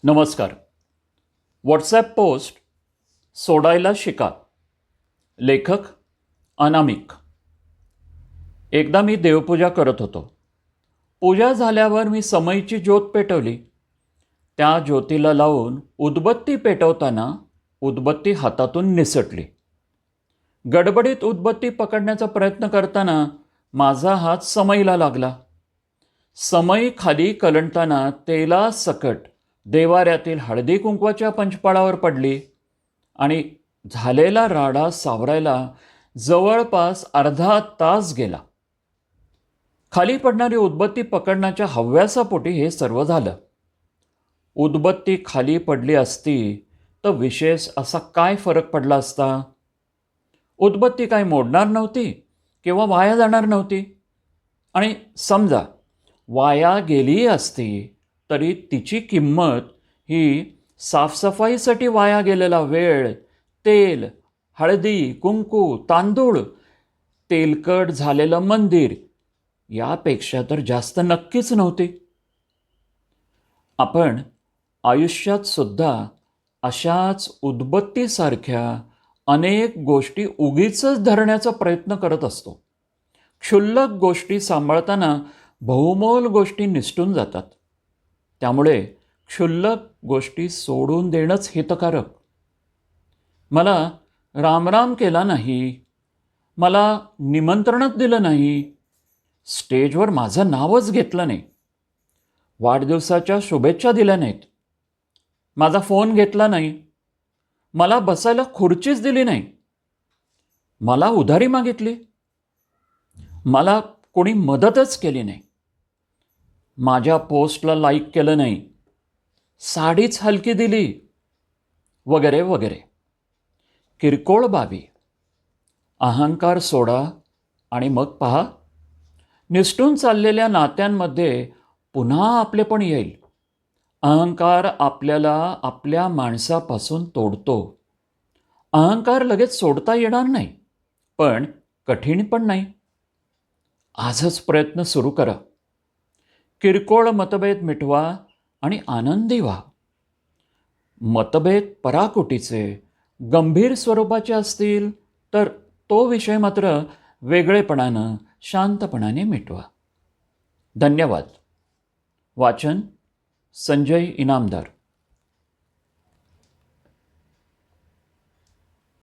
नमस्कार. WhatsApp post सोडायला शिका. लेखक अनामिक. एकदा मी देवपूजा करत होतो. पूजा झाल्यावर मी समईची ज्योत पेटवली. त्या ज्योतीला लावून उदबत्ती पेटवताना उदबत्ती हातातून निसटली. गडबडीत उदबत्ती पकडण्याचा प्रयत्न करताना माझा हात समईला लागला. समई खाली कलंडताना तेलासकट देवाऱ्यातील हळदी कुंकवाच्या पंचपाळावर पडली आणि झालेला राडा सावरायला जवळपास अर्धा तास गेला. खाली पडणारी उदबत्ती पकडण्याच्या हव्यासापोटी हे सर्व झालं. उदबत्ती खाली पडली असती तर विशेष असा काय फरक पडला असता? उदबत्ती काय मोडणार नव्हती किंवा वाया जाणार नव्हती. आणि समजा वाया गेली असती तरी तिची किंमत ही साफसफाईसाठी वाया गेलेला वेळ, तेल, हळदी, कुंकू, तांदूळ, तेलकट झालेलं मंदिर यापेक्षा तर जास्त नक्कीच नव्हती. आपण आयुष्यात सुद्धा अशाच उदबत्तीसारख्या अनेक गोष्टी उगीचच धरण्याचा प्रयत्न करत असतो. क्षुल्लक गोष्टी सांभाळताना बहुमोल गोष्टी निसटून जातात. त्यामुळे क्षुल्लक गोष्टी सोडून देणंच हितकारक. मला रामराम केला नाही, मला निमंत्रणच दिलं नाही, स्टेजवर माझं नावच घेतलं नाही, वाढदिवसाच्या शुभेच्छा दिल्या नाहीत, माझा फोन घेतला नाही, मला बसायला खुर्चीच दिली नाही, मला उधारी मागितली, मला कोणी मदतच केली नाही, माझ्या पोस्टला लाईक केलं नाही, साडीच हलकी दिली, वगैरे वगैरे. किरकोळ बाबी. अहंकार सोडा आणि मग पहा, निसटून चाललेल्या नात्यांमध्ये पुन्हा आपलेपण येईल. अहंकार आपल्याला आपल्या माणसापासून तोडतो. अहंकार लगेच सोडता येणार नाही, पण कठीण पण नाही. आजच प्रयत्न सुरू करा. किरकोळ मतभेद मिटवा आणि आनंदी व्हा. मतभेद पराकोटीचे, गंभीर स्वरूपाचे असतील तर तो विषय मात्र वेगळेपणानं, शांतपणाने मिटवा. धन्यवाद. वाचन संजय इनामदार.